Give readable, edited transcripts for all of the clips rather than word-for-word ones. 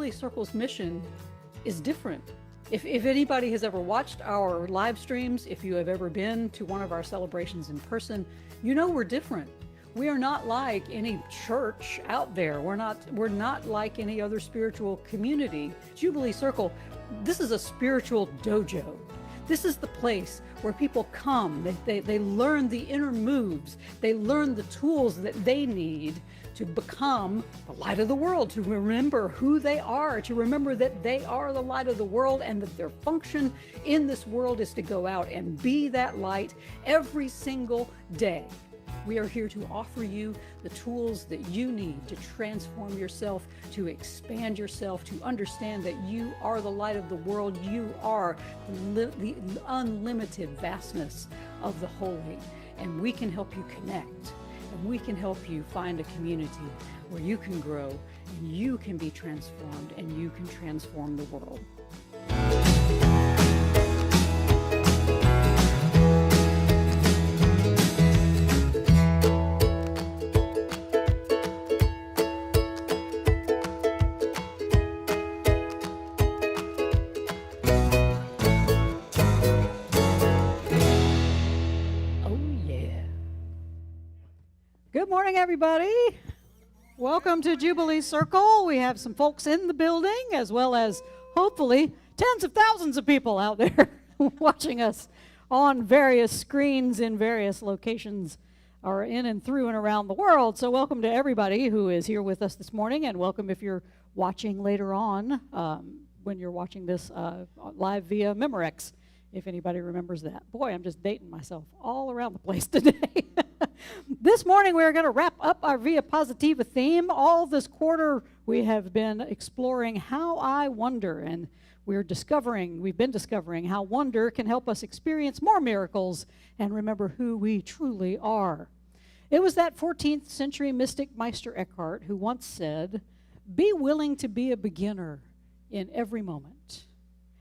Jubilee Circle's mission is different. If anybody has ever watched our live streams, if you have ever been to one of our celebrations in person, you know we're different. We are not like any church out there. We're not like any other spiritual community. Jubilee Circle, this is a spiritual dojo. This is the place where people come. They learn the inner moves. They learn the tools that they need to become the light of the world, to remember who they are, to remember that they are the light of the world and that their function in this world is to go out and be that light every single day. We are here to offer you the tools that you need to transform yourself, to expand yourself, to understand that you are the light of the world. You are the unlimited vastness of the holy. And we can help you connect. And we can help you find a community where you can grow and you can be transformed and you can transform the world. Good morning, everybody. Welcome to Jubilee Circle. We have some folks in the building, as well as hopefully tens of thousands of people out there watching us on various screens in various locations, or in and through and around the world. So welcome to everybody who is here with us this morning, and welcome if you're watching later on, when you're watching this live via Memorex, if anybody remembers that. Boy, I'm just dating myself all around the place today. This morning we're going to wrap up our Via Positiva theme. All this quarter we have been exploring how I wonder, and we've been discovering how wonder can help us experience more miracles and remember who we truly are. It was that 14th century mystic Meister Eckhart who once said, "Be willing to be a beginner in every moment."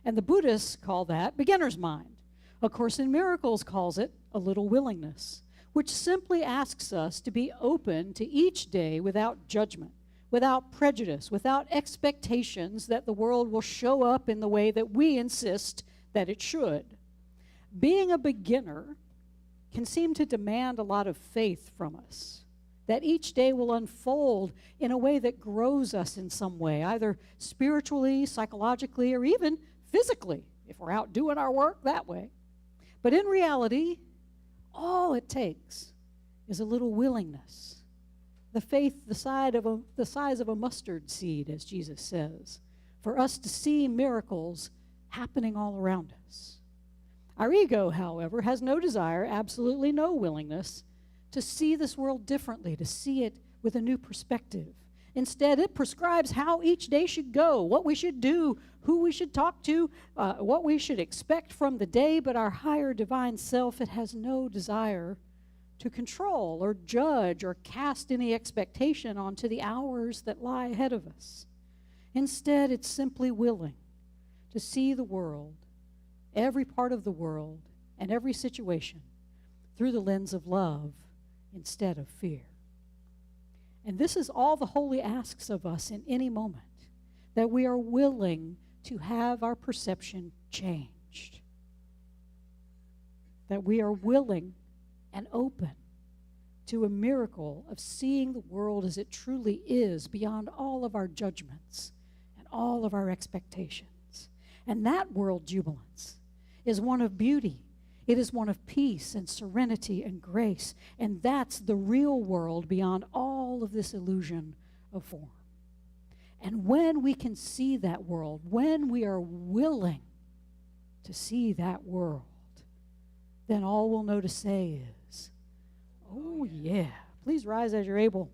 And the Buddhists call that beginner's mind. A Course in Miracles calls it a little willingness, which simply asks us to be open to each day without judgment, without prejudice, without expectations that the world will show up in the way that we insist that it should. Being a beginner can seem to demand a lot of faith from us, that each day will unfold in a way that grows us in some way, either spiritually, psychologically, or even physically, if we're out doing our work that way. But in reality, all it takes is a little willingness, the faith the size of a mustard seed, as Jesus says, for us to see miracles happening all around us. Our ego, however, has no desire, absolutely no willingness, to see this world differently, to see it with a new perspective. Instead, it prescribes how each day should go, what we should do, who we should talk to, what we should expect from the day. But our higher divine self, it has no desire to control or judge or cast any expectation onto the hours that lie ahead of us. Instead, it's simply willing to see the world, every part of the world, and every situation through the lens of love instead of fear. And this is all the Holy asks of us in any moment, that we are willing to have our perception changed, that we are willing and open to a miracle of seeing the world as it truly is, beyond all of our judgments and all of our expectations. And that world jubilance is one of beauty. It is one of peace and serenity and grace, and that's the real world beyond all of this illusion of form. And when we can see that world, when we are willing to see that world, then all we'll know to say is, oh yeah. Please rise as you're able.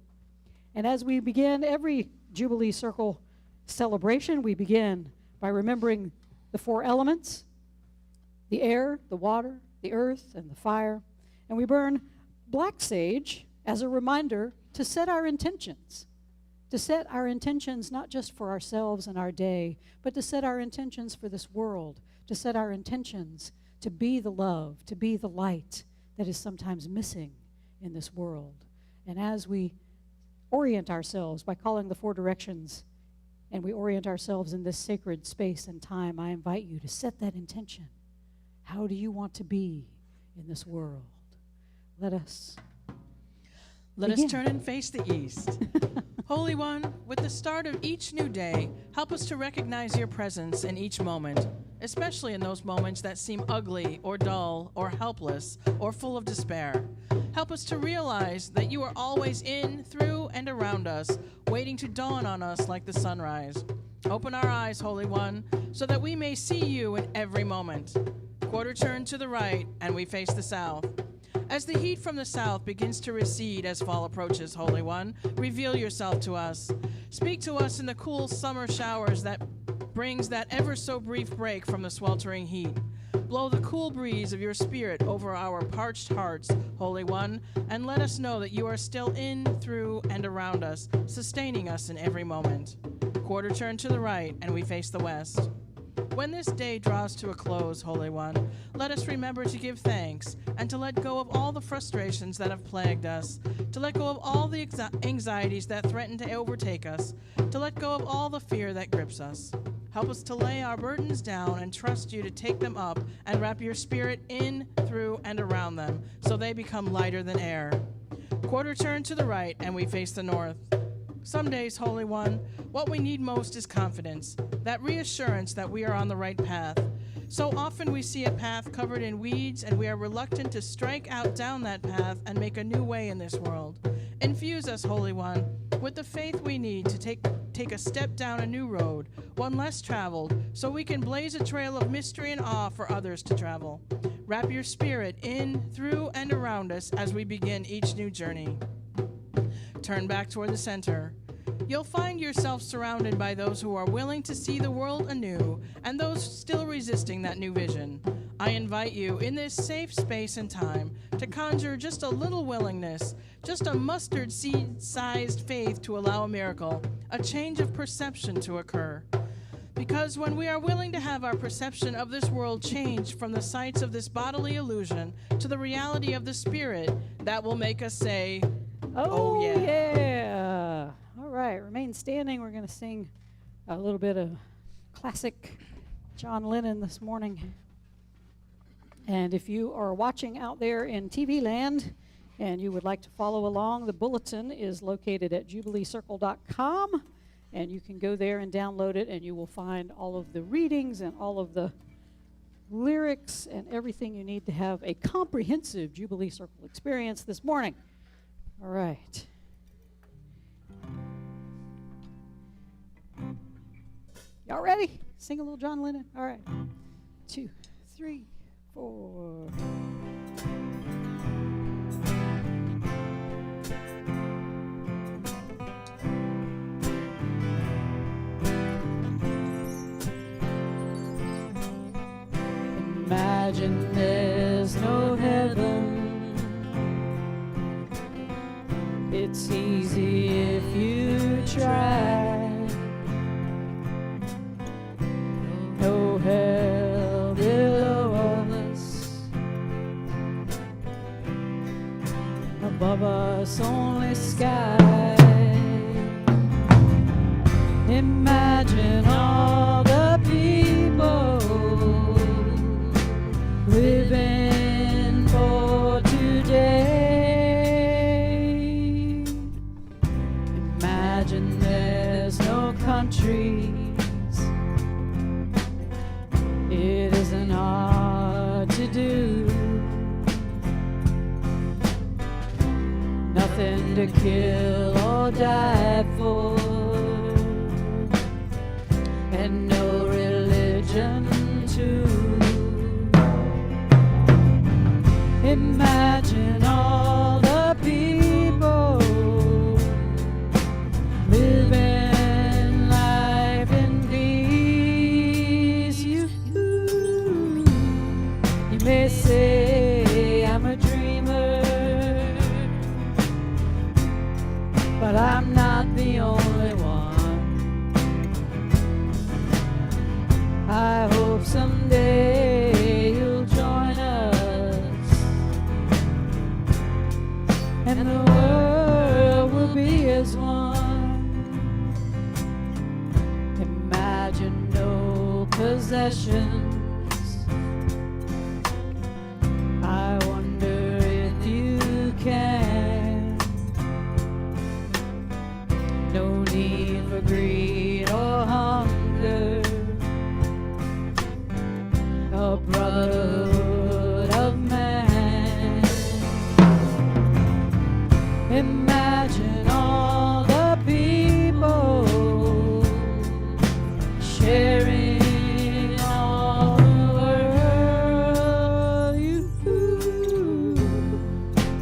And as we begin every Jubilee Circle celebration, we begin by remembering the four elements: the air, the water, the earth, and the fire. And we burn black sage as a reminder to set our intentions. To set our intentions not just for ourselves and our day, but to set our intentions for this world. To set our intentions to be the love, to be the light that is sometimes missing in this world. And as we orient ourselves by calling the four directions and we orient ourselves in this sacred space and time, I invite you to set that intention. How do you want to be in this world? Let us turn and face the east. Holy One, with the start of each new day, help us to recognize your presence in each moment, especially in those moments that seem ugly or dull or helpless or full of despair. Help us to realize that you are always in, through, and around us, waiting to dawn on us like the sunrise. Open our eyes, Holy One, so that we may see you in every moment. Quarter turn to the right, and we face the south. As the heat from the south begins to recede as fall approaches, Holy One, reveal yourself to us. Speak to us in the cool summer showers that brings that ever so brief break from the sweltering heat. Blow the cool breeze of your spirit over our parched hearts, Holy One, and let us know that you are still in, through, and around us, sustaining us in every moment. Quarter turn to the right, and we face the west. When this day draws to a close, Holy One, let us remember to give thanks and to let go of all the frustrations that have plagued us, to let go of all the anxieties that threaten to overtake us, to let go of all the fear that grips us. Help us to lay our burdens down and trust you to take them up and wrap your spirit in, through, and around them so they become lighter than air. Quarter turn to the right, and we face the north. Some days, Holy One, what we need most is confidence, that reassurance that we are on the right path. So often we see a path covered in weeds, and we are reluctant to strike out down that path and make a new way in this world. Infuse us, Holy One, with the faith we need to take a step down a new road, one less traveled, so we can blaze a trail of mystery and awe for others to travel. Wrap your spirit in, through, and around us as we begin each new journey. Turn back toward the center. You'll find yourself surrounded by those who are willing to see the world anew and those still resisting that new vision. I invite you in this safe space and time to conjure just a little willingness, just a mustard seed-sized faith to allow a miracle, a change of perception to occur. Because when we are willing to have our perception of this world change from the sights of this bodily illusion to the reality of the spirit, that will make us say, oh yeah. All right, remain standing. We're going to sing a little bit of classic John Lennon this morning. And if you are watching out there in TV land and you would like to follow along, the bulletin is located at jubileecircle.com, and you can go there and download it, and you will find all of the readings and all of the lyrics and everything you need to have a comprehensive Jubilee Circle experience this morning. All right. Y'all ready? Sing a little John Lennon? All right. 2, 3, 4. Imagine there's no heaven. It's easy if you try. No hell below us, above us only sky. Imagine all the people living for today. Imagine there's no countries. It isn't hard to do. Nothing to kill or die for, and no religion too. Imagine all the people living life in peace. You may say I'm a dreamer, but I'm not the only one. I hope someday you'll join us, and the world will be as one. imagine no possessions. I wonder if you can. No need for greed or hunger. A brotherhood of man. Imagine all the people sharing all the world.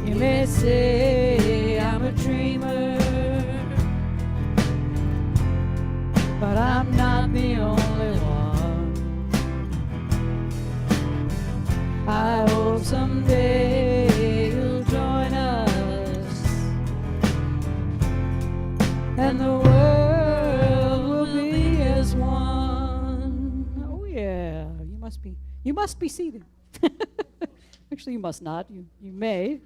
You may say I'm a dreamer, but I'm not the only one. I hope someday you'll join us, and the world will be as one. Oh yeah, you must be seated. Actually, you must not. You may.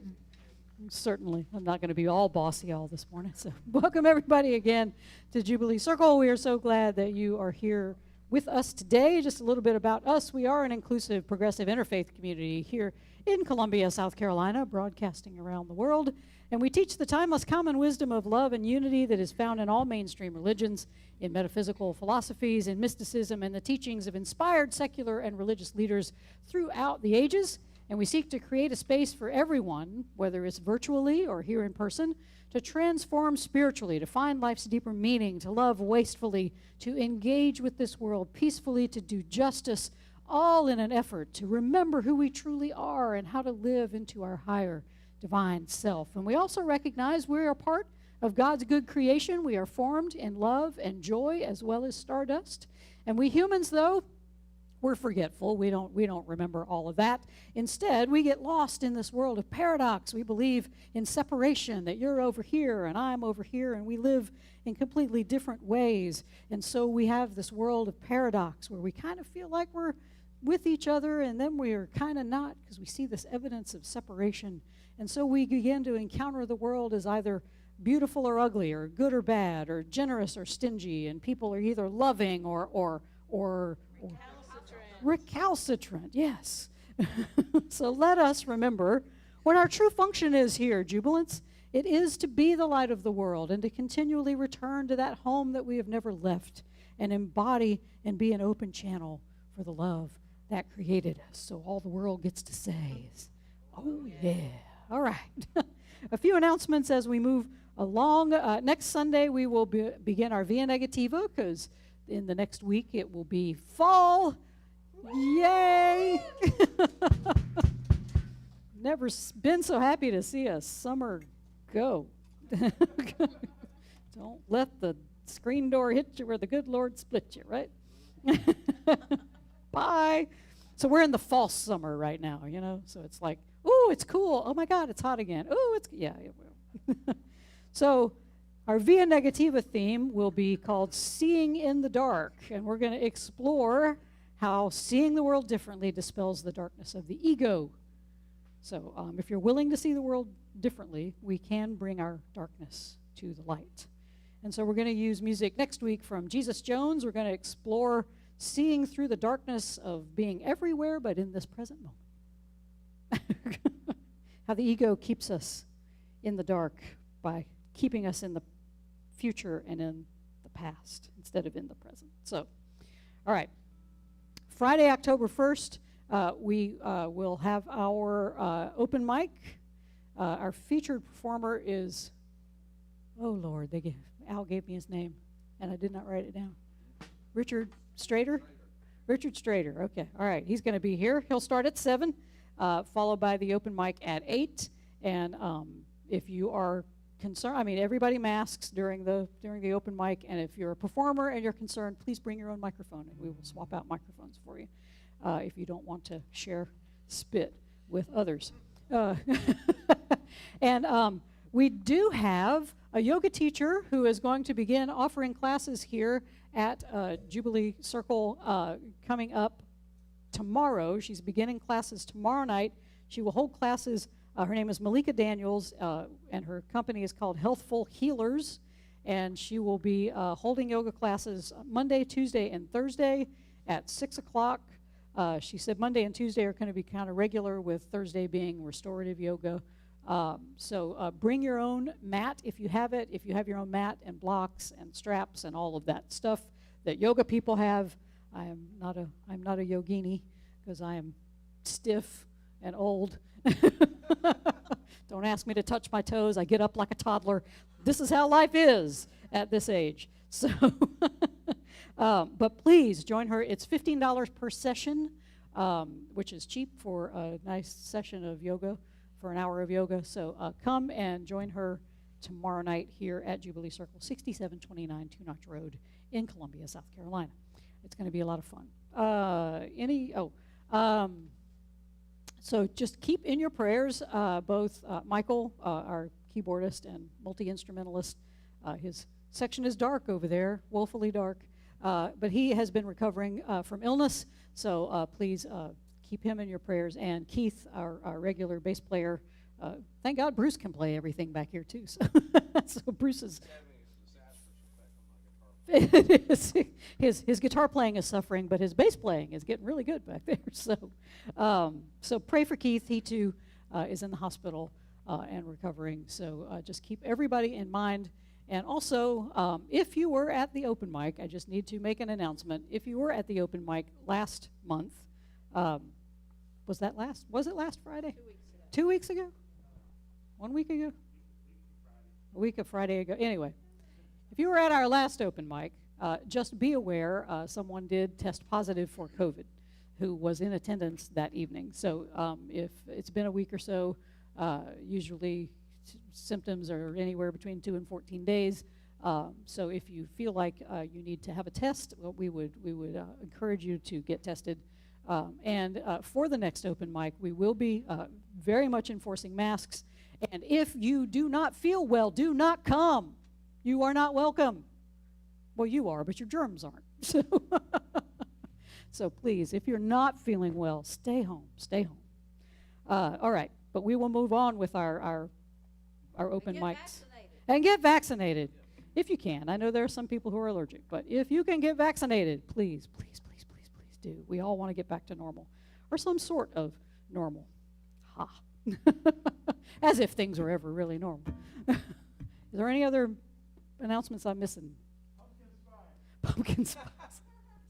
Certainly. I'm not going to be all bossy all this morning. So welcome everybody again to Jubilee Circle. We are so glad that you are here with us today. Just a little bit about us. We are an inclusive, progressive, interfaith community here in Columbia, South Carolina, broadcasting around the world. And we teach the timeless common wisdom of love and unity that is found in all mainstream religions, in metaphysical philosophies, in mysticism, and the teachings of inspired secular and religious leaders throughout the ages. And we seek to create a space for everyone, whether it's virtually or here in person, to transform spiritually, to find life's deeper meaning, to love wastefully, to engage with this world peacefully, to do justice, all in an effort to remember who we truly are and how to live into our higher divine self. And we also recognize we are part of God's good creation. We are formed in love and joy as well as stardust. And we humans, though, we're forgetful. We don't remember all of that. Instead, we get lost in this world of paradox. We believe in separation, that you're over here and I'm over here, and we live in completely different ways. And so we have this world of paradox where we kind of feel like we're with each other, and then we're kind of not, because we see this evidence of separation. And so we begin to encounter the world as either beautiful or ugly, or good or bad, or generous or stingy, and people are either loving or recalcitrant, yes. So let us remember what our true function is here, Jubilants. It is to be the light of the world and to continually return to that home that we have never left and embody and be an open channel for the love that created us. So all the world gets to say is, oh yeah. All right. A few announcements as we move along. Next Sunday we will begin our Via Positiva, because in the next week it will be fall. Yay! Never been so happy to see a summer go. Don't let the screen door hit you where the good Lord split you, right? Bye. So we're in the false summer right now, you know? So it's like, ooh, it's cool. Oh my God, it's hot again. Ooh, it's, yeah, it will. So our Via Negativa theme will be called Seeing in the Dark, and we're going to explore how seeing the world differently dispels the darkness of the ego. So if you're willing to see the world differently, we can bring our darkness to the light. And so we're going to use music next week from Jesus Jones. We're going to explore seeing through the darkness of being everywhere but in this present moment. How the ego keeps us in the dark by keeping us in the future and in the past instead of in the present. So, all right. Friday, October 1st, we will have our open mic. Our featured performer is, oh Lord, Al gave me his name, and I did not write it down. Richard Strader? Richard Strader, okay, all right. He's going to be here. He'll start at 7, followed by the open mic at 8. And if you are concerned, I mean, everybody masks during the open mic, and if you're a performer and you're concerned, please bring your own microphone, and we will swap out microphones for you if you don't want to share spit with others. And we do have a yoga teacher who is going to begin offering classes here at Jubilee Circle coming up tomorrow. She's beginning classes tomorrow night. She will hold classes. Her name is Malika Daniels, and her company is called Healthful Healers. and she will be holding yoga classes Monday, Tuesday, and Thursday at 6 o'clock. She said Monday and Tuesday are going to be kind of regular, with Thursday being restorative yoga. So bring your own mat if you have it. If you have your own mat and blocks and straps and all of that stuff that yoga people have. I'm not a yogini because I am stiff and old. Don't ask me to touch my toes. I get up like a toddler. This is how life is at this age. So, but please join her. It's $15 per session, which is cheap for a nice session of yoga, for an hour of yoga. So come and join her tomorrow night here at Jubilee Circle, 6729 Two Notch Road in Columbia, South Carolina. It's going to be a lot of fun. So just keep in your prayers both Michael, our keyboardist and multi-instrumentalist. His section is dark over there, woefully dark, but he has been recovering from illness, so please keep him in your prayers. And Keith, our regular bass player, thank God Bruce can play everything back here too. So, so Bruce is... his guitar playing is suffering, but his bass playing is getting really good back there. So, so pray for Keith. He too is in the hospital and recovering. So just keep everybody in mind. And also, if you were at the open mic, I just need to make an announcement. If you were at the open mic last month, was it last Friday? 2 weeks ago. 1 week ago? A week of Friday ago. Anyway. If you were at our last open mic, just be aware someone did test positive for COVID who was in attendance that evening. So if it's been a week or so, usually symptoms are anywhere between 2 and 14 days. So if you feel like you need to have a test, well, we would encourage you to get tested. And for the next open mic, we will be very much enforcing masks. And if you do not feel well, do not come. You are not welcome. Well, you are, but your germs aren't. So, so please, if you're not feeling well, stay home. Stay home. All right, but we will move on with our open mics. And get vaccinated, if you can. I know there are some people who are allergic, but if you can get vaccinated, please, please, please, please, please do. We all want to get back to normal, or some sort of normal. Ha. As if things were ever really normal. Is there any other announcements I'm missing? Pumpkin spice.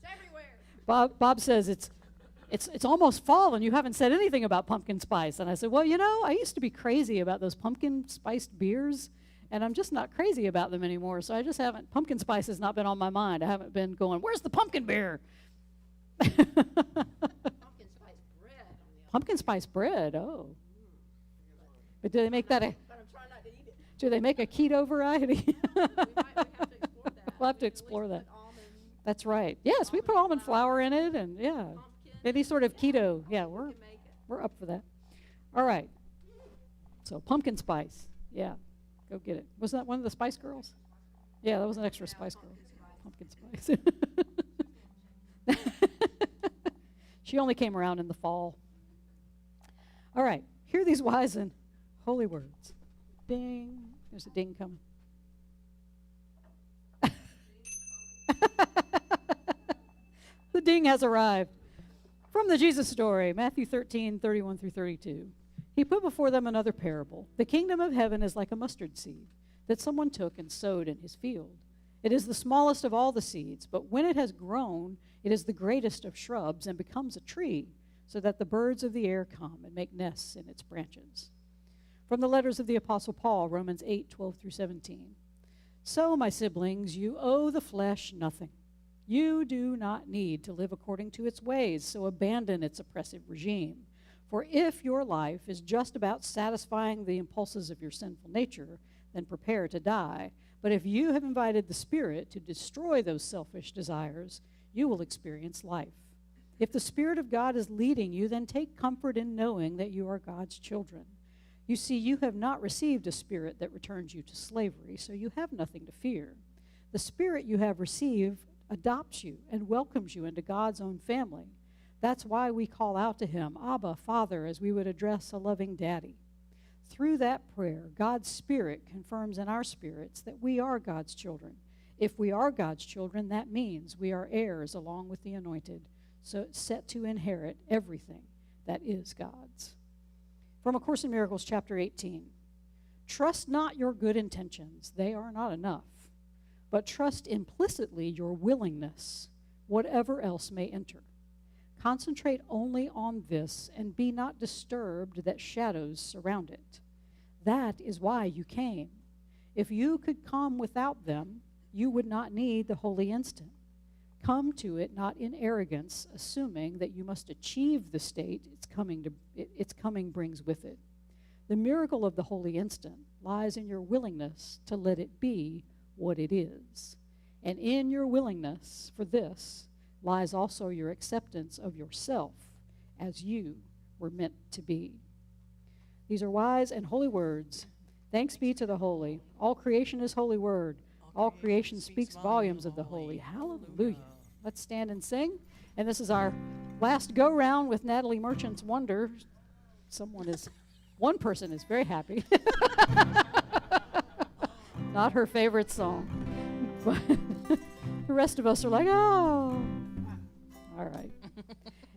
It's everywhere. Bob says it's almost fall and you haven't said anything about pumpkin spice. And I said, well, you know, I used to be crazy about those pumpkin spiced beers, and I'm just not crazy about them anymore. So I just haven't, pumpkin spice has not been on my mind. I haven't been going, where's the pumpkin beer? Pumpkin spice bread. Pumpkin spice bread, oh. But do they make that a... But I'm trying not to eat it. Do they make a keto variety? We'll have to explore that. That's right. Yes, we put almond flour in it, and yeah, any sort of keto. Yeah, we're up for that. All right. So pumpkin spice. Yeah, go get it. Was that one of the Spice Girls? Yeah, that was an extra Spice Girl. Pumpkin spice. She only came around in the fall. All right. Hear these wise and holy words. Ding. There's a ding coming. The ding has arrived. From the Jesus story, Matthew 13:31 through 32. He put before them another parable. The kingdom of heaven is like a mustard seed that someone took and sowed in his field. It is the smallest of all the seeds, but when it has grown, it is the greatest of shrubs and becomes a tree, so that the birds of the air come and make nests in its branches. From the letters of the Apostle Paul, Romans 8:12 through 17. So, my siblings, you owe the flesh nothing. You do not need to live according to its ways, so abandon its oppressive regime. For if your life is just about satisfying the impulses of your sinful nature, then prepare to die. But if you have invited the Spirit to destroy those selfish desires, you will experience life. If the Spirit of God is leading you, then take comfort in knowing that you are God's children. You see, you have not received a spirit that returns you to slavery, so you have nothing to fear. The Spirit you have received adopts you and welcomes you into God's own family. That's why we call out to him, Abba, Father, as we would address a loving daddy. Through that prayer, God's Spirit confirms in our spirits that we are God's children. If we are God's children, that means we are heirs along with the anointed, so set to inherit everything that is God's. From A Course in Miracles, chapter 18. Trust not your good intentions. They are not enough. But trust implicitly your willingness, whatever else may enter. Concentrate only on this and be not disturbed that shadows surround it. That is why you came. If you could come without them, you would not need the holy instant. Come to it not in arrogance, assuming that you must achieve the state its coming brings with it. The miracle of the holy instant lies in your willingness to let it be what it is. And in your willingness for this lies also your acceptance of yourself as you were meant to be. These are wise and holy words. Thanks be to the holy. All creation is holy word. All creation speaks volumes of the holy. Hallelujah. Let's stand and sing. And this is our last go-round with Natalie Merchant's Wonder. One person is very happy. Not her favorite song. But the rest of us are like, oh. All right.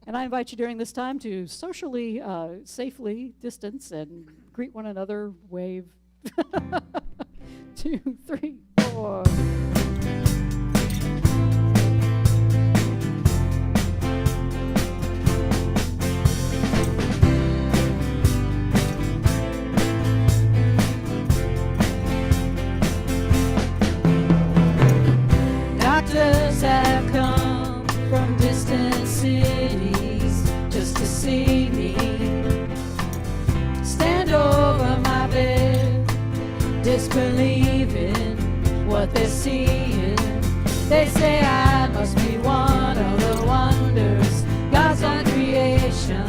And I invite you during this time to socially, safely distance and greet one another, wave. 2, 3, 4. Doctors have come from distant cities just to see me. Stand over my bed, disbelieving what they're seeing. They say I must be one of the wonders God's on creation.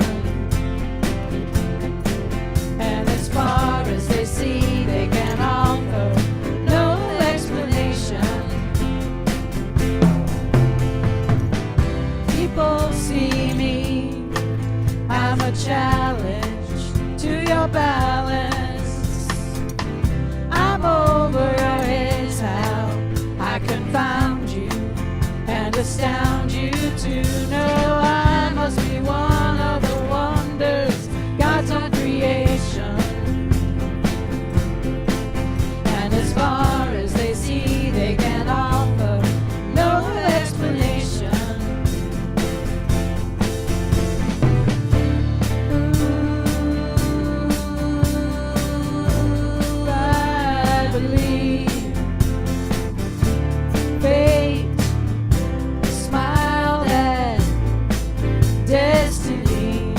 And as far as they see, they can offer no explanation. People see me, I'm a challenge to your balance. I'm over your heads, how I confound you and astound you to know I must be one of the wonders God's on creation. And as far as they see, they can offer no explanation. I believe fate smiled at destiny,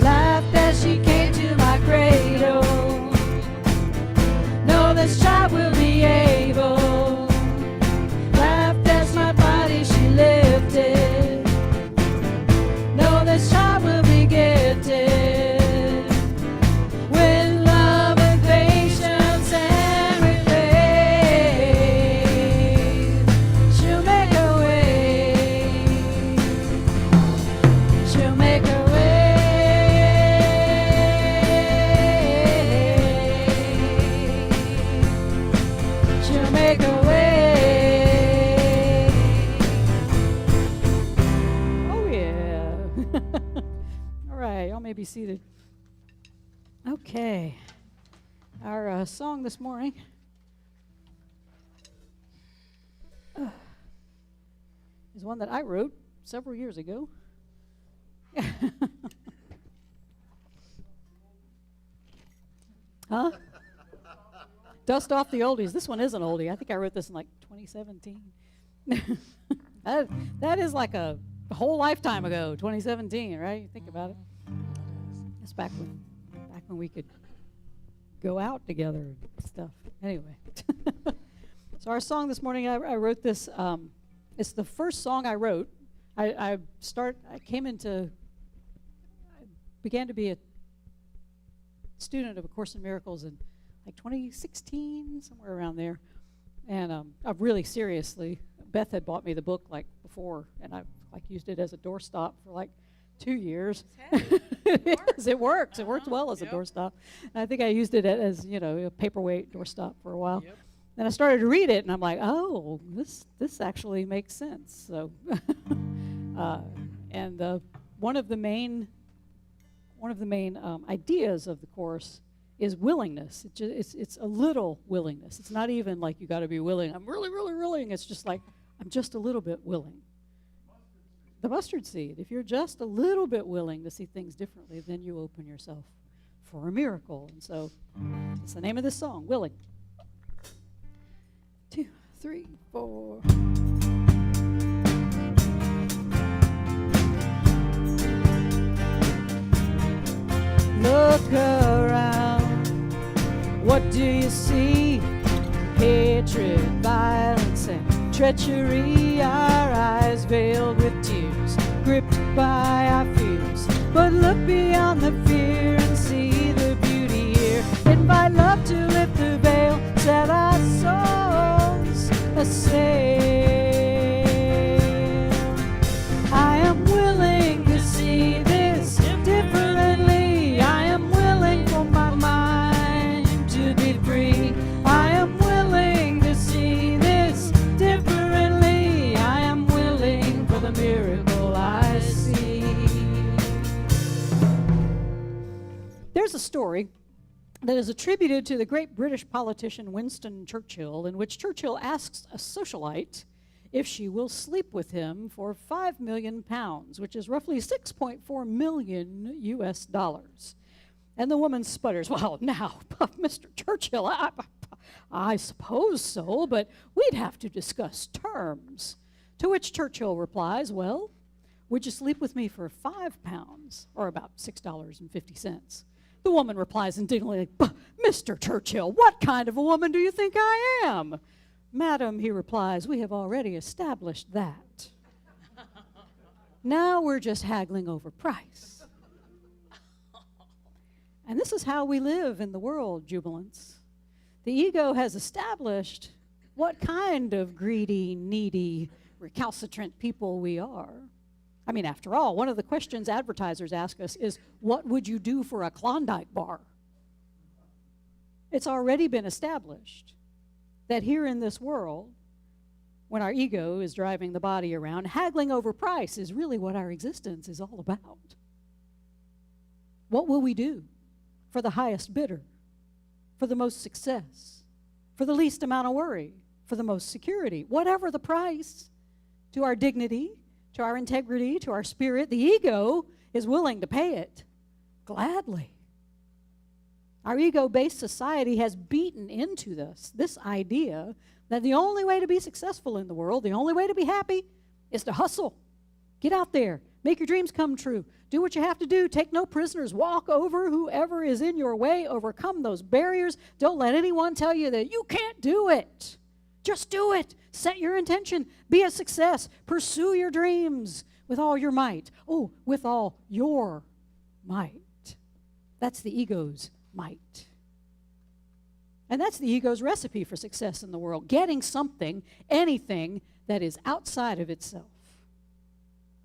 laughed as she came to my cradle. No, this child will be able. Laughed as my body she lifted. No, this child will be gifted. With love and patience and with faith, she'll make a way. She'll make a way. She'll make a way. Oh, yeah. All right, y'all may be seated. Okay. Our song this morning is one that I wrote several years ago. Huh? Dust off the oldies. This one is an oldie. I think I wrote this in like 2017. That is like a whole lifetime ago, 2017, right? You think about it. That's back when we could go out together and stuff. Anyway. So our song this morning, I wrote this. It's the first song I wrote. I began to be a student of A Course in Miracles in like 2016, somewhere around there. And I've really seriously, Beth had bought me the book like before, and I like used it as a doorstop for like 2 years. It It is. It works. It works Uh-huh. well as a Yep. doorstop. And I think I used it as, a paperweight doorstop for a while. Yep. Then I started to read it, and I'm like, oh, this actually makes sense. So, and one of the main ideas of the course is willingness. It's a little willingness. It's not even like you got to be willing. I'm really, really willing. It's just like I'm just a little bit willing. The mustard seed. If you're just a little bit willing to see things differently, then you open yourself for a miracle. And so, it's the name of this song, Willing. 2, 3, 4. Look around, what do you see? Hatred, violence, and treachery. Our eyes veiled with tears, gripped by our fears. But look beyond the fear and see the beauty here. Invite love to lift the veil, set our souls assail. I am willing to see this differently. I am willing for my mind to be free. I am willing to see this differently. I am willing for the miracle I see. There's a story that is attributed to the great British politician Winston Churchill, in which Churchill asks a socialite if she will sleep with him for £5 million, which is roughly 6.4 million US dollars. And the woman sputters, well, now, Mr. Churchill, I suppose so, but we'd have to discuss terms. To which Churchill replies, well, would you sleep with me for £5, or about $6.50? The woman replies indignantly, Mr. Churchill, what kind of a woman do you think I am? Madam, he replies, we have already established that. Now we're just haggling over price. And this is how we live in the world, jubilants. The ego has established what kind of greedy, needy, recalcitrant people we are. I mean, after all, one of the questions advertisers ask us is, what would you do for a Klondike bar? It's already been established that here in this world, when our ego is driving the body around, haggling over price is really what our existence is all about. What will we do for the highest bidder, for the most success, for the least amount of worry, for the most security? Whatever the price, to our dignity, to our integrity, to our spirit, the ego is willing to pay it gladly. Our ego-based society has beaten into this idea that the only way to be successful in the world, the only way to be happy, is to hustle. Get out there. Make your dreams come true. Do what you have to do. Take no prisoners. Walk over whoever is in your way. Overcome those barriers. Don't let anyone tell you that you can't do it. Just do it. Set your intention. Be a success. Pursue your dreams with all your might. Oh, with all your might. That's the ego's might. And that's the ego's recipe for success in the world. Getting something, anything, that is outside of itself.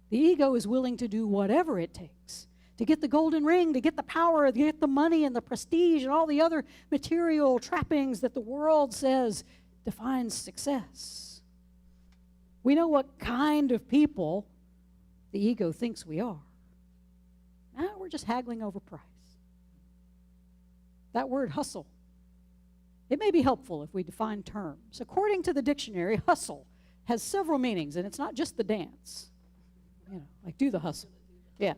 The ego is willing to do whatever it takes to get the golden ring, to get the power, to get the money and the prestige and all the other material trappings that the world says defines success. We know what kind of people the ego thinks we are. Now we're just haggling over price. That word hustle, it may be helpful if we define terms. According to the dictionary, hustle has several meanings, and it's not just the dance. Like do the hustle. Yeah.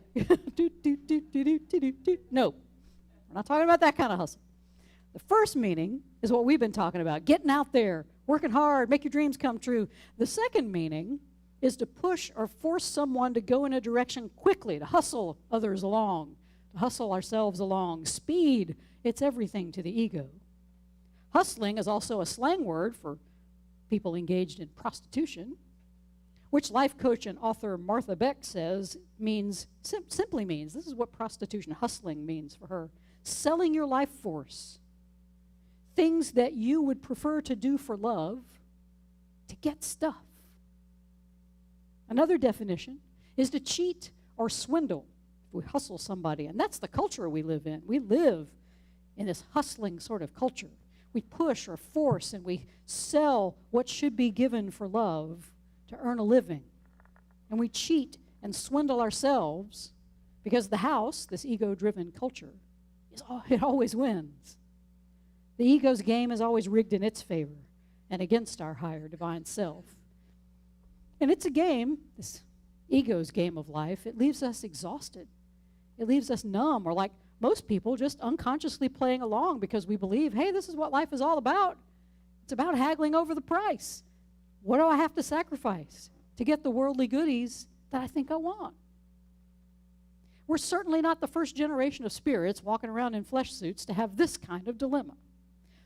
No, we're not talking about that kind of hustle. The first meaning is what we've been talking about, getting out there, working hard, make your dreams come true. The second meaning is to push or force someone to go in a direction quickly, to hustle others along, to hustle ourselves along. Speed, it's everything to the ego. Hustling is also a slang word for people engaged in prostitution, which life coach and author Martha Beck says simply means, this is what prostitution, hustling means for her, selling your life force, things that you would prefer to do for love, to get stuff. Another definition is to cheat or swindle, if we hustle somebody. And that's the culture we live in. We live in this hustling sort of culture. We push or force, and we sell what should be given for love to earn a living. And we cheat and swindle ourselves because the house, this ego-driven culture, it always wins. The ego's game is always rigged in its favor and against our higher divine self. And it's a game, this ego's game of life. It leaves us exhausted. It leaves us numb, or like most people, just unconsciously playing along because we believe, hey, this is what life is all about. It's about haggling over the price. What do I have to sacrifice to get the worldly goodies that I think I want? We're certainly not the first generation of spirits walking around in flesh suits to have this kind of dilemma.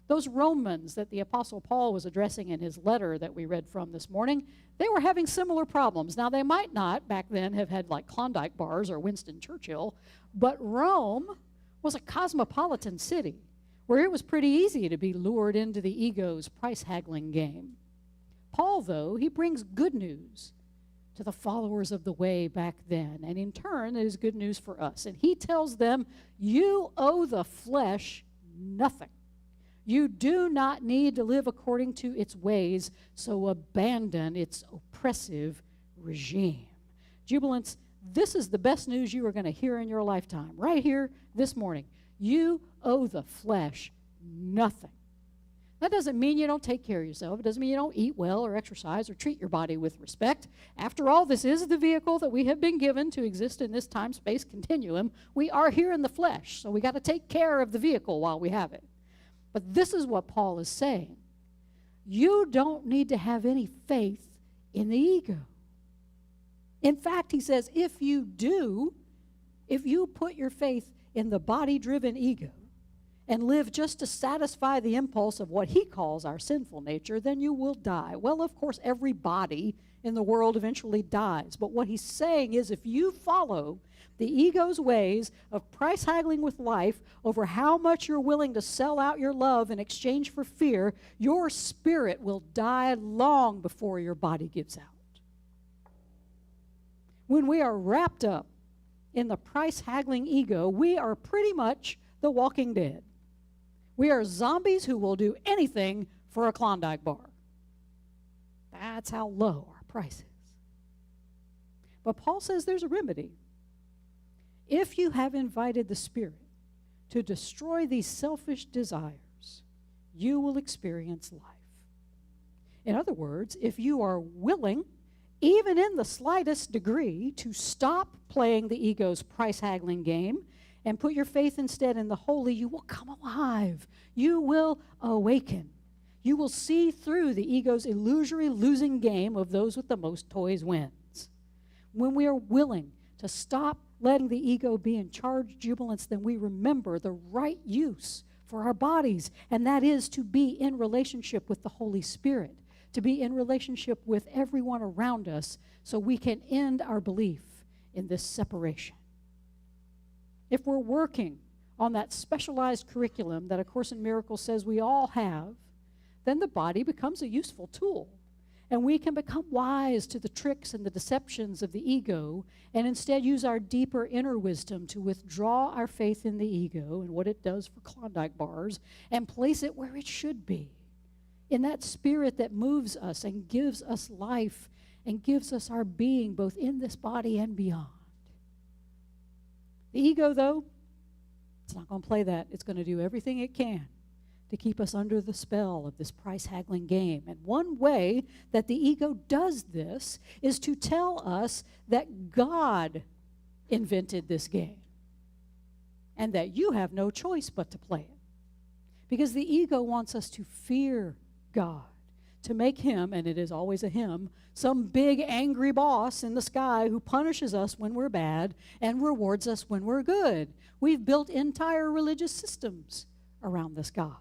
Those Romans that the Apostle Paul was addressing in his letter that we read from this morning, they were having similar problems. Now, they might not back then have had like Klondike bars or Winston Churchill, but Rome was a cosmopolitan city where it was pretty easy to be lured into the ego's price-haggling game. Paul, though, he brings good news to the followers of the way back then, and in turn, it is good news for us. And he tells them, you owe the flesh nothing. You do not need to live according to its ways, so abandon its oppressive regime. Jubilants, this is the best news you are going to hear in your lifetime, right here this morning. You owe the flesh nothing. That doesn't mean you don't take care of yourself. It doesn't mean you don't eat well or exercise or treat your body with respect. After all, this is the vehicle that we have been given to exist in this time-space continuum. We are here in the flesh, so we got to take care of the vehicle while we have it. But this is what Paul is saying. You don't need to have any faith in the ego. In fact, he says, if you do, if you put your faith in the body-driven ego and live just to satisfy the impulse of what he calls our sinful nature, then you will die. Well, of course, every body in the world eventually dies. But what he's saying is if you follow the ego's ways of price haggling with life over how much you're willing to sell out your love in exchange for fear, your spirit will die long before your body gives out. When we are wrapped up in the price haggling ego, we are pretty much the walking dead. We are zombies who will do anything for a Klondike bar. That's how low our price is. But Paul says there's a remedy. If you have invited the Spirit to destroy these selfish desires, you will experience life. In other words, if you are willing, even in the slightest degree, to stop playing the ego's price-haggling game and put your faith instead in the holy, you will come alive. You will awaken. You will see through the ego's illusory losing game of those with the most toys wins. When we are willing to stop letting the ego be in charge, jubilants, then we remember the right use for our bodies, and that is to be in relationship with the Holy Spirit, to be in relationship with everyone around us so we can end our belief in this separation. If we're working on that specialized curriculum that A Course in Miracles says we all have, then the body becomes a useful tool. And we can become wise to the tricks and the deceptions of the ego and instead use our deeper inner wisdom to withdraw our faith in the ego and what it does for Klondike bars and place it where it should be, in that spirit that moves us and gives us life and gives us our being both in this body and beyond. The ego, though, it's not going to play that. It's going to do everything it can to keep us under the spell of this price-haggling game. And one way that the ego does this is to tell us that God invented this game and that you have no choice but to play it. Because the ego wants us to fear God, to make him, and it is always a him, some big angry boss in the sky who punishes us when we're bad and rewards us when we're good. We've built entire religious systems around this God.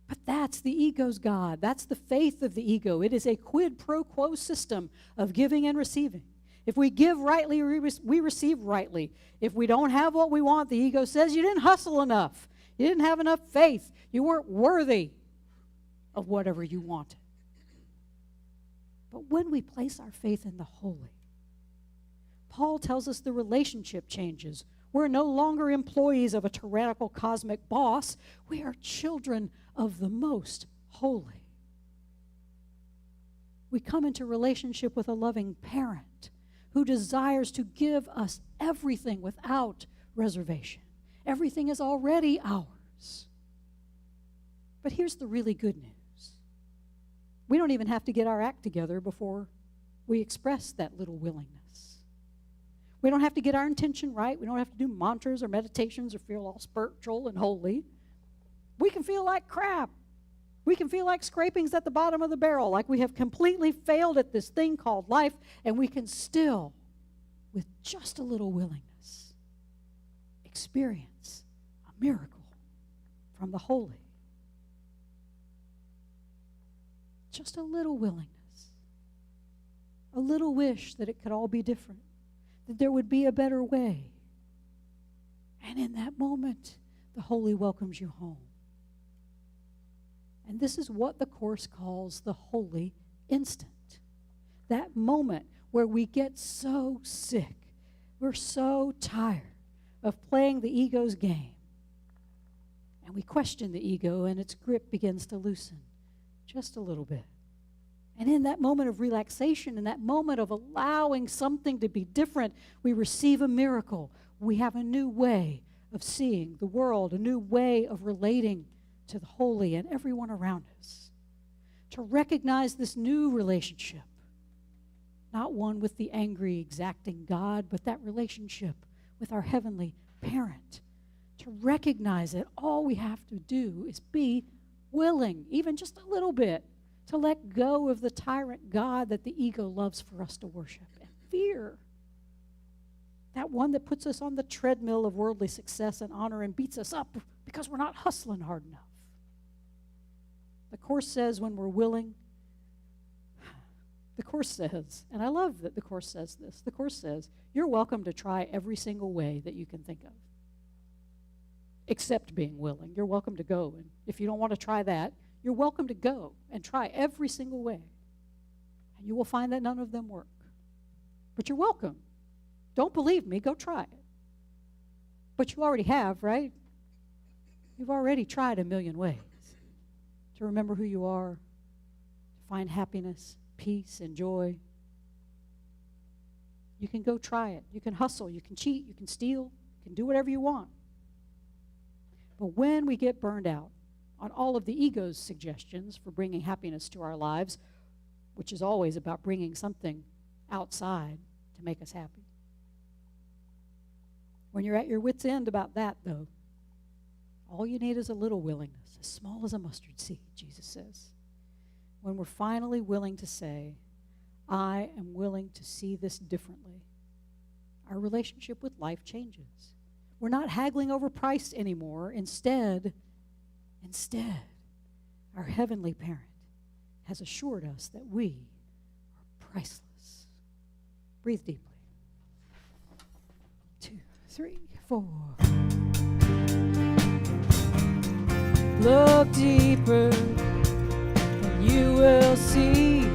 But that's the ego's God. That's the faith of the ego. It is a quid pro quo system of giving and receiving. If we give rightly, we receive rightly. If we don't have what we want, the ego says you didn't hustle enough. You didn't have enough faith. You weren't worthy of whatever you wanted. But when we place our faith in the holy, Paul tells us the relationship changes. We're no longer employees of a tyrannical cosmic boss. We are children of the Most Holy. We come into relationship with a loving parent who desires to give us everything without reservation. Everything is already ours. But here's the really good news. We don't even have to get our act together before we express that little willingness. We don't have to get our intention right. We don't have to do mantras or meditations or feel all spiritual and holy. We can feel like crap. We can feel like scrapings at the bottom of the barrel, like we have completely failed at this thing called life, and we can still, with just a little willingness, experience a miracle from the holy. Just a little willingness, a little wish that it could all be different, that there would be a better way. And in that moment, the holy welcomes you home. And this is what the Course calls the holy instant. That moment where we get so sick, we're so tired of playing the ego's game, and we question the ego and its grip begins to loosen just a little bit. And in that moment of relaxation, in that moment of allowing something to be different, we receive a miracle. We have a new way of seeing the world, a new way of relating to the holy and everyone around us. To recognize this new relationship, not one with the angry, exacting God, but that relationship with our heavenly parent. To recognize that all we have to do is be willing, even just a little bit, to let go of the tyrant God that the ego loves for us to worship and fear. That one that puts us on the treadmill of worldly success and honor and beats us up because we're not hustling hard enough. The Course says when we're willing, the Course says, and I love that the Course says this, the Course says, you're welcome to try every single way that you can think of, except being willing. You're welcome to go, and if you don't want to try that, you're welcome to go and try every single way. And you will find that none of them work. But you're welcome. Don't believe me, go try it. But you already have, right? You've already tried a million ways to remember who you are, to find happiness, peace, and joy. You can go try it. You can hustle, you can cheat, you can steal, you can do whatever you want. But when we get burned out on all of the ego's suggestions for bringing happiness to our lives, which is always about bringing something outside to make us happy. When you're at your wit's end about that, though, all you need is a little willingness, as small as a mustard seed, Jesus says. When we're finally willing to say, I am willing to see this differently, our relationship with life changes. We're not haggling over price anymore. Instead, our heavenly parent has assured us that we are priceless. Breathe deeply. 2, 3, 4. Look deeper, and you will see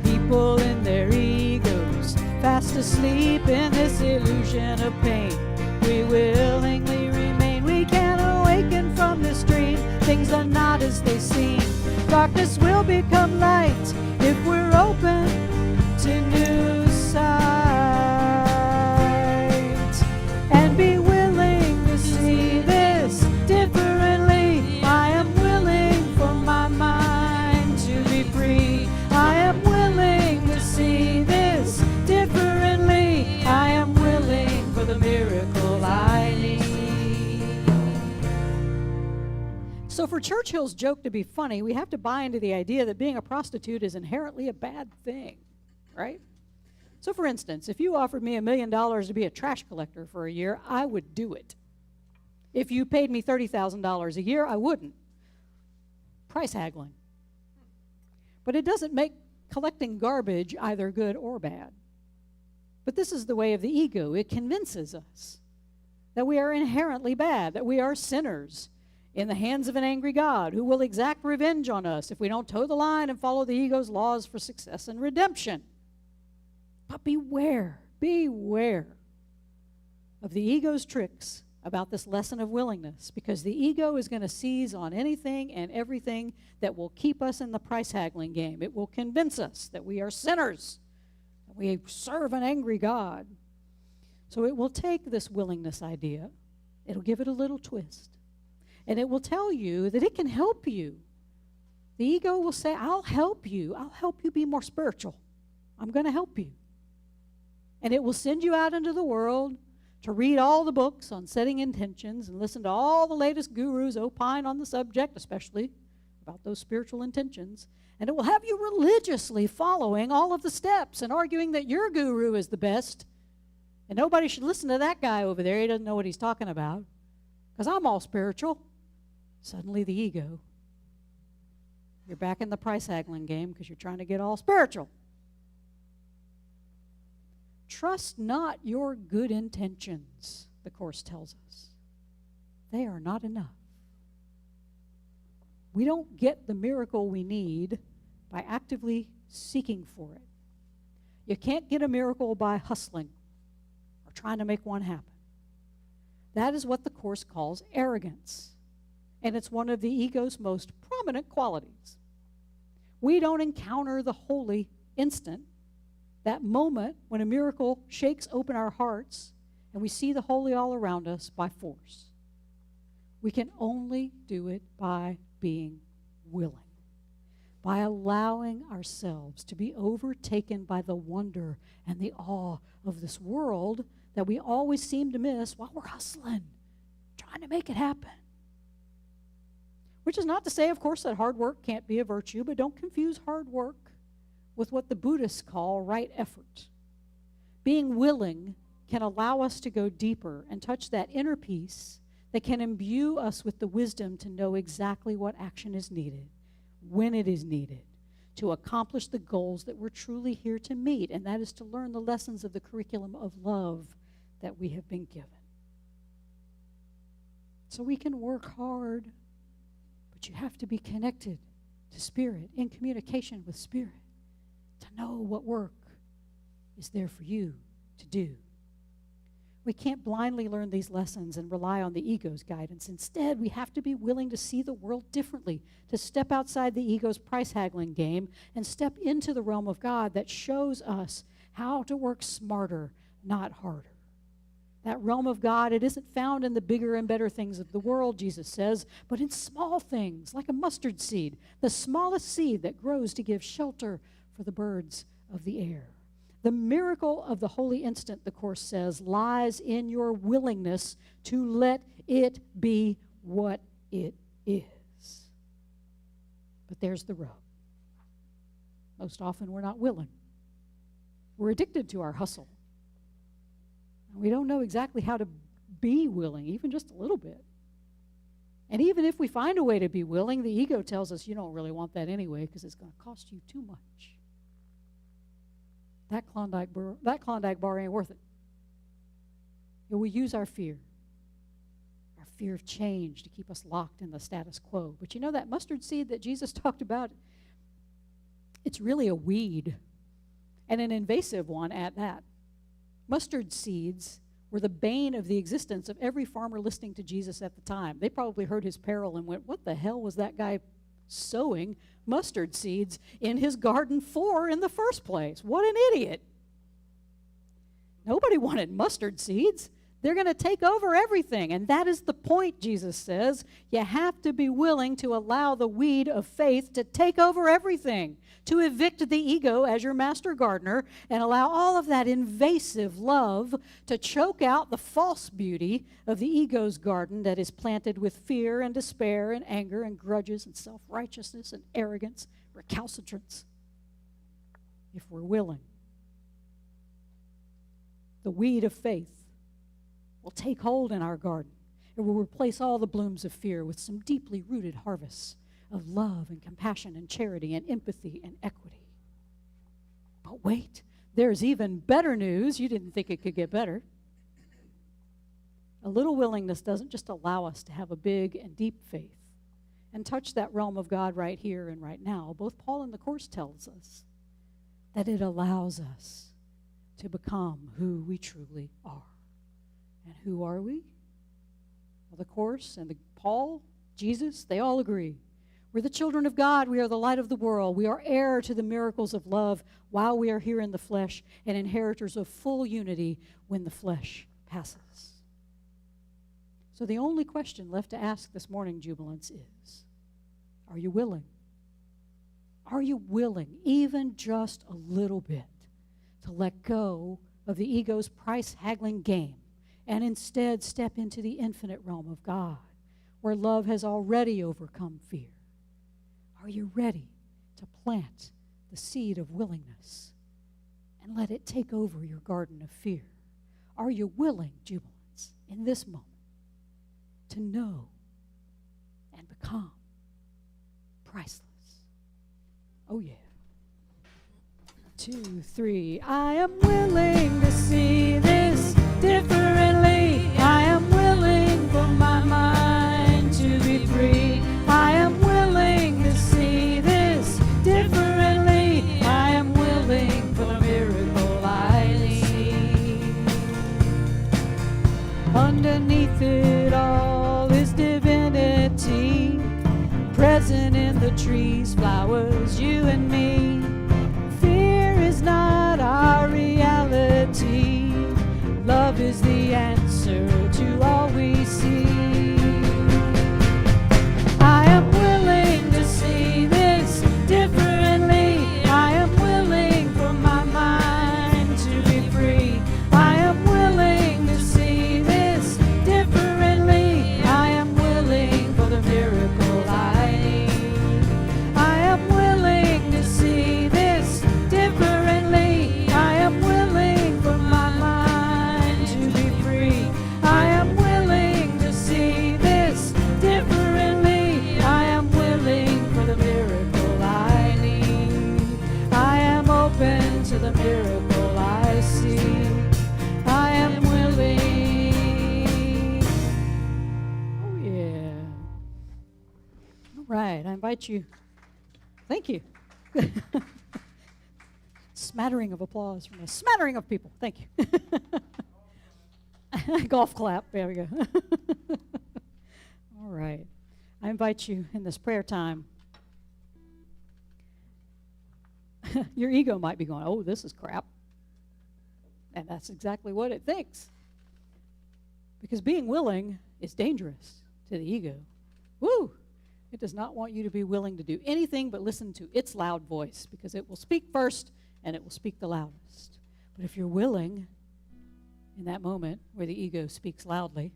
people in their egos, fast asleep in this illusion of pain. We willingly remain. We can awaken from this dream. Things are not as they seem. Darkness will become light if we're open to new sight and be willing to see this differently. I am willing for my mind to be free. I am willing to see this differently. I am willing for the miracle I need. So for Churchill's joke to be funny, we have to buy into the idea that being a prostitute is inherently a bad thing, right? So for instance, if you offered me $1 million to be a trash collector for a year, I would do it. If you paid me $30,000 a year, I wouldn't. Price haggling. But it doesn't make collecting garbage either good or bad. But this is the way of the ego. It convinces us that we are inherently bad, that we are sinners in the hands of an angry God who will exact revenge on us if we don't toe the line and follow the ego's laws for success and redemption. But beware beware of the ego's tricks about this lesson of willingness, because the ego is going to seize on anything and everything that will keep us in the price haggling game. It will convince us that we are sinners, that we serve an angry God. So it will take this willingness idea, it'll give it a little twist, and it will tell you that it can help you. The ego will say, I'll help you be more spiritual. I'm going to help you. And it will send you out into the world to read all the books on setting intentions and listen to all the latest gurus opine on the subject, especially about those spiritual intentions. And it will have you religiously following all of the steps and arguing that your guru is the best. And nobody should listen to that guy over there. He doesn't know what he's talking about. Because I'm all spiritual. Suddenly the ego. You're back in the price haggling game because you're trying to get all spiritual. Trust not your good intentions, the Course tells us. They are not enough. We don't get the miracle we need by actively seeking for it. You can't get a miracle by hustling or trying to make one happen. That is what the Course calls arrogance, and it's one of the ego's most prominent qualities. We don't encounter the holy instant, that moment when a miracle shakes open our hearts and we see the holy all around us, by force. We can only do it by being willing, by allowing ourselves to be overtaken by the wonder and the awe of this world that we always seem to miss while we're hustling, trying to make it happen. Which is not to say, of course, that hard work can't be a virtue, but don't confuse hard work with what the Buddhists call right effort. Being willing can allow us to go deeper and touch that inner peace that can imbue us with the wisdom to know exactly what action is needed, when it is needed, to accomplish the goals that we're truly here to meet, and that is to learn the lessons of the curriculum of love that we have been given. So we can work hard, but you have to be connected to Spirit, in communication with Spirit, to know what work is there for you to do. We can't blindly learn these lessons and rely on the ego's guidance. Instead, we have to be willing to see the world differently, to step outside the ego's price haggling game and step into the realm of God that shows us how to work smarter, not harder. That realm of God, it isn't found in the bigger and better things of the world, Jesus says, but in small things, like a mustard seed, the smallest seed that grows to give shelter for the birds of the air. The miracle of the holy instant, the Course says, lies in your willingness to let it be what it is. But there's the rub. Most often we're not willing. We're addicted to our hustle. We don't know exactly how to be willing, even just a little bit. And even if we find a way to be willing, the ego tells us you don't really want that anyway because it's going to cost you too much. That Klondike bar ain't worth it. And we use our fear of change to keep us locked in the status quo. But you know that mustard seed that Jesus talked about, it's really a weed, and an invasive one at that. Mustard seeds were the bane of the existence of every farmer listening to Jesus at the time. They probably heard his peril and went, what the hell was that guy sowing mustard seeds in his garden for in the first place? What an idiot. Nobody wanted mustard seeds. They're going to take over everything. And that is the point, Jesus says. You have to be willing to allow the weed of faith to take over everything, to evict the ego as your master gardener and allow all of that invasive love to choke out the false beauty of the ego's garden that is planted with fear and despair and anger and grudges and self-righteousness and arrogance, recalcitrance, if we're willing. The weed of faith will take hold in our garden. It will replace all the blooms of fear with some deeply rooted harvests of love and compassion and charity and empathy and equity. But wait, there's even better news. You didn't think it could get better. A little willingness doesn't just allow us to have a big and deep faith and touch that realm of God right here and right now. Both Paul and the Course tells us that it allows us to become who we truly are. And who are we? Well, the Course and Paul, Jesus, they all agree. We're the children of God. We are the light of the world. We are heir to the miracles of love while we are here in the flesh, and inheritors of full unity when the flesh passes. So the only question left to ask this morning, Jubilants, is, are you willing? Are you willing, even just a little bit, to let go of the ego's price-haggling game and instead step into the infinite realm of God, where love has already overcome fear? Are you ready to plant the seed of willingness and let it take over your garden of fear? Are you willing, Jubilants, in this moment, to know and become priceless? Oh, yeah. 2, 3. I am willing to see this differently. I am willing for my mind to be free. I am willing to see this differently. I am willing for the miracle I need. Underneath it all is divinity, present in the trees, flowers, you and me. Fear is not our reality. Love is the answer to all we see. I am willing to see this differently. I am willing for my mind to be free. I am willing to see this differently. I am willing for the miracle I need. I am willing to see this differently. I am willing for my mind to be free. I am willing to see this differently. I am willing for the miracle I need. I am open to the miracle I see. I am willing. Oh, yeah. All right, I invite you. Thank you. Smattering of applause from a smattering of people. Thank you. Golf clap. There we go. All right. I invite you in this prayer time. Your ego might be going, oh, this is crap. And that's exactly what it thinks. Because being willing is dangerous to the ego. Woo! It does not want you to be willing to do anything but listen to its loud voice, because it will speak first and it will speak the loudest. But if you're willing in that moment where the ego speaks loudly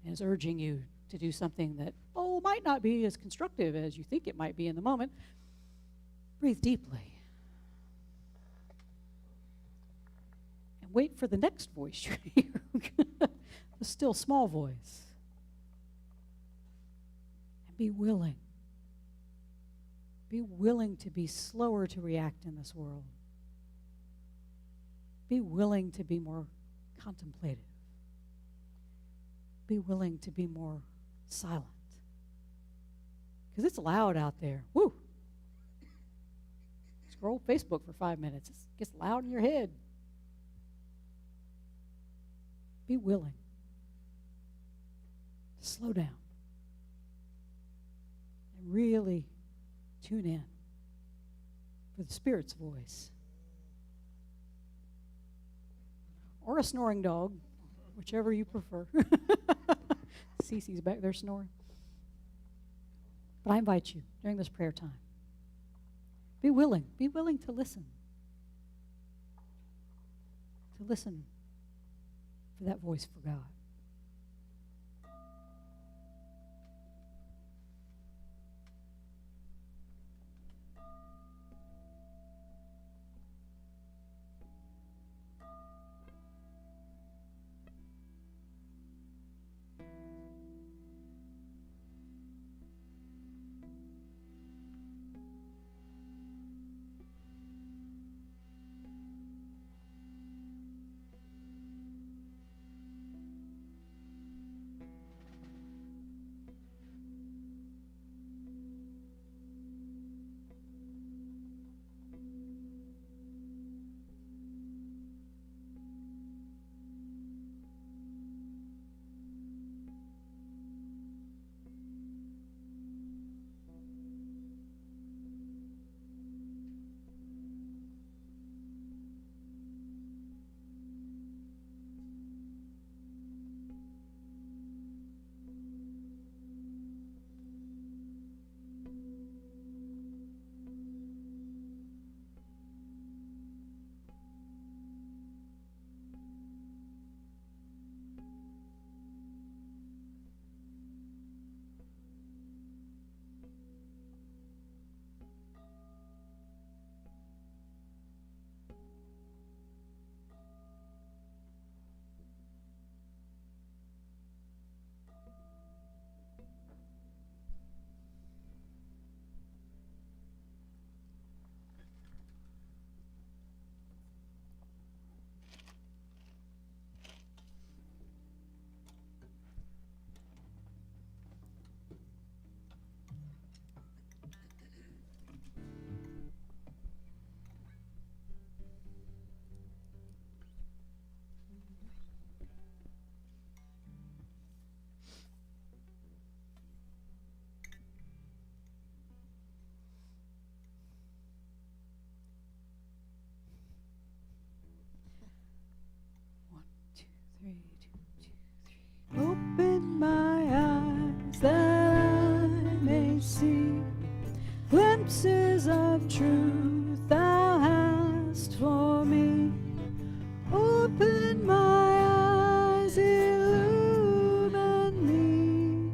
and is urging you to do something that, oh, might not be as constructive as you think it might be in the moment, breathe deeply. And wait for the next voice you hear, the still small voice. Be willing. Be willing to be slower to react in this world. Be willing to be more contemplative. Be willing to be more silent. Because it's loud out there. Woo! Scroll Facebook for 5 minutes. It gets loud in your head. Be willing. Slow down. Really tune in for the Spirit's voice. Or a snoring dog, whichever you prefer. Cece's back there snoring. But I invite you during this prayer time, be willing to listen. To listen for that voice for God. Open my eyes, illumine me,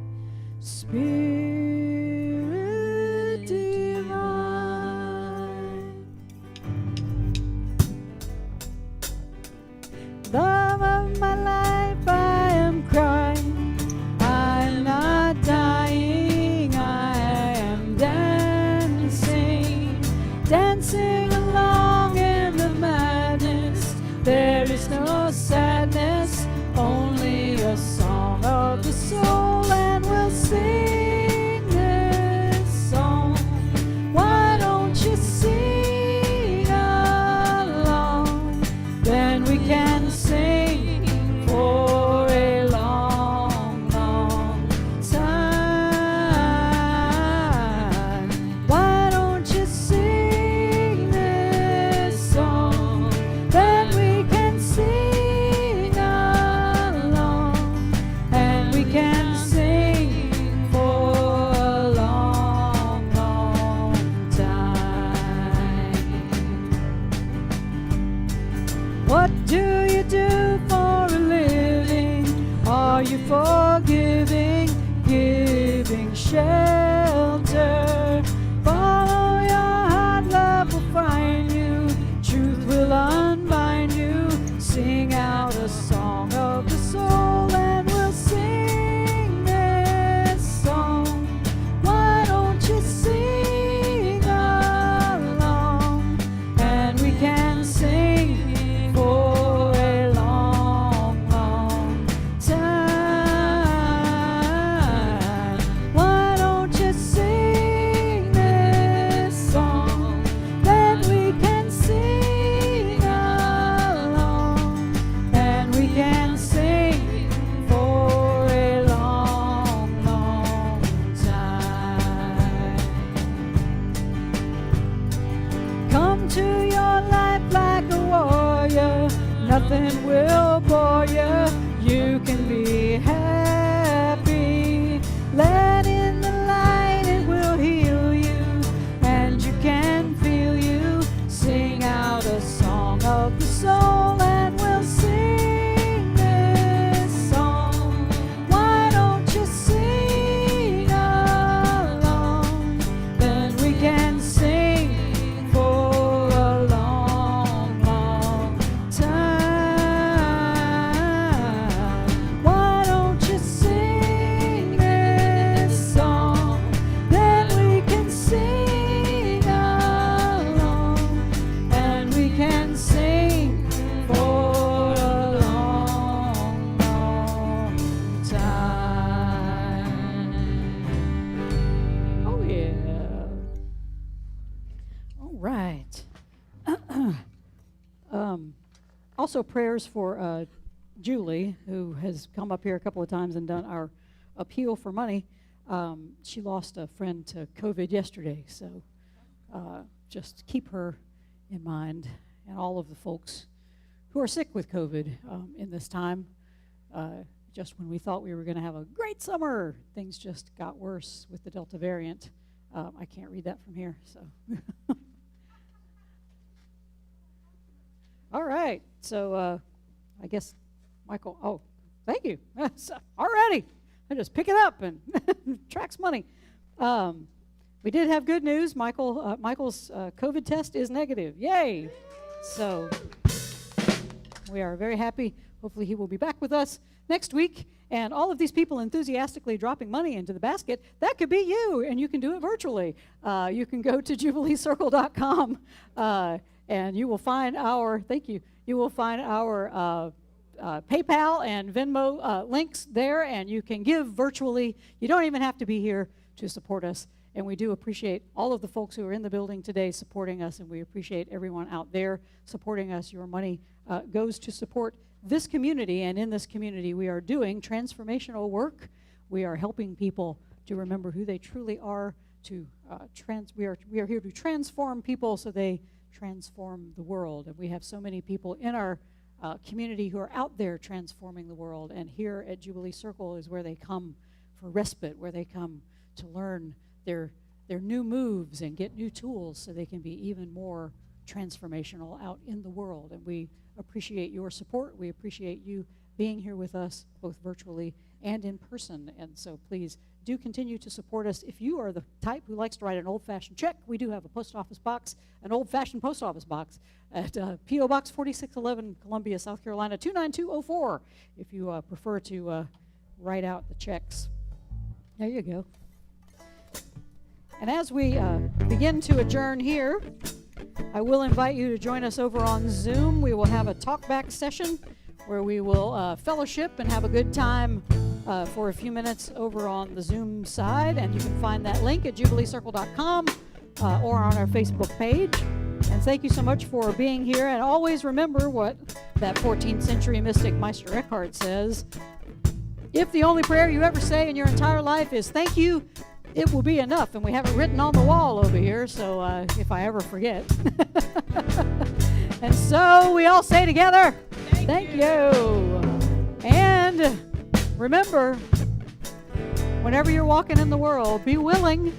Spirit divine. Love of my life, I am crying. I am not dying, I am dancing, dancing along in the madness. There is no sadness, only a song of the soul, and we'll sing this song. Why don't you sing along? Then we can sing for a long, long time. Why don't you sing this song? Then we can sing along, and we can sing for a long, long time. What do you do for a living? Are you forgiving, giving shelter? Follow your heart, love will find you, truth will unbind you. Sing out a song of the soul, and we'll sing this song. Why don't you sing along, and we can sing for a long, long time. Why don't you sing this song? Then we can sing along, and we can sing for a long, long time. Come to your life like a warrior, nothing will bore you. You can be happy. Let in the light, it will heal you, and you can feel you. Sing out a song of the soul, and we'll sing this song. Why don't you sing along? Then we can sing for a long, long time. Why don't you sing this song? Then we can sing along, and we can sing for a long, long time. Oh yeah. All right. Also prayers for Julie, who has come up here a couple of times and done our appeal for money. She lost a friend to COVID yesterday, so just keep her in mind, and all of the folks who are sick with COVID in this time. Just when we thought we were going to have a great summer, things just got worse with the Delta variant. I can't read that from here, so. All right, so I guess Michael, oh, thank you. Already, I just pick it up and tracks money. We did have good news. Michael's COVID test is negative. Yay! So we are very happy. Hopefully he will be back with us next week. And all of these people enthusiastically dropping money into the basket, that could be you, and you can do it virtually. You can go to jubileecircle.com, and you will find our, thank you, you will find our PayPal and Venmo links there, and you can give virtually. You don't even have to be here to support us. And we do appreciate all of the folks who are in the building today supporting us, and we appreciate everyone out there supporting us. Your money goes to support this community, and in this community we are doing transformational work. We are helping people to remember who they truly are. We are here to transform people so they transform the world. And we have so many people in our community who are out there transforming the world, and here at Jubilee Circle is where they come for respite, where they come to learn their new moves and get new tools so they can be even more transformational out in the world. And we appreciate your support. We appreciate you being here with us, both virtually and in person. And so please do continue to support us. If you are the type who likes to write an old-fashioned check, we do have a post office box, an old-fashioned post office box at P.O. Box 4611, Columbia, South Carolina, 29204, if you prefer to write out the checks. There you go. And as we begin to adjourn here, I will invite you to join us over on Zoom. We will have a talk-back session where we will fellowship and have a good time for a few minutes over on the Zoom side. And you can find that link at jubileecircle.com or on our Facebook page. And thank you so much for being here. And always remember what that 14th century mystic Meister Eckhart says. If the only prayer you ever say in your entire life is thank you, it will be enough. And we have it written on the wall over here, so if I ever forget. And so we all say together, thank you. And remember, whenever you're walking in the world, be willing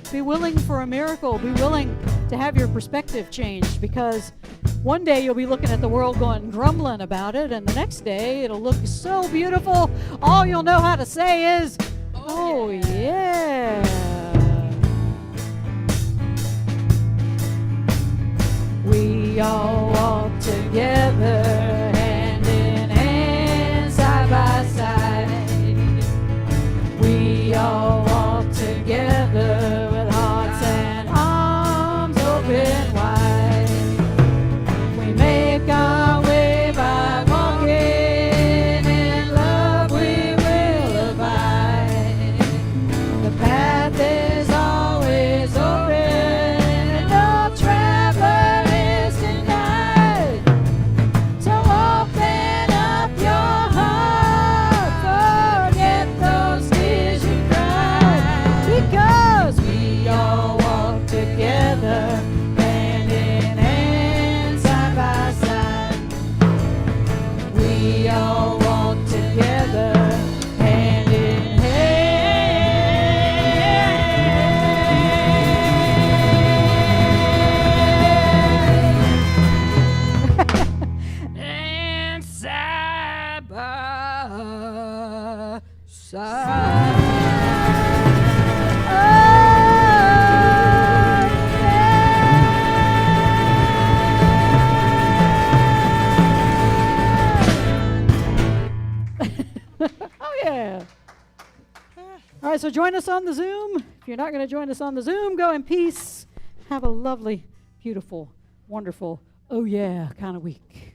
for a miracle. Be willing to have your perspective changed, because one day you'll be looking at the world going grumbling about it, and the next day it'll look so beautiful, all you'll know how to say is, oh yeah. We all walk together, hand in hand, side by side. We all walk together with hearts and arms open wide. We make our way by walking in love, we will abide. The path is always open, no traveler is denied. So open up your heart, forget those tears you cried, because we all walk together, hand in hand, side by side. We all walk together, hand in hand. And side by side. Oh, yeah. All right, so join us on the Zoom. If you're not going to join us on the Zoom, go in peace. Have a lovely, beautiful, wonderful, oh yeah kind of week.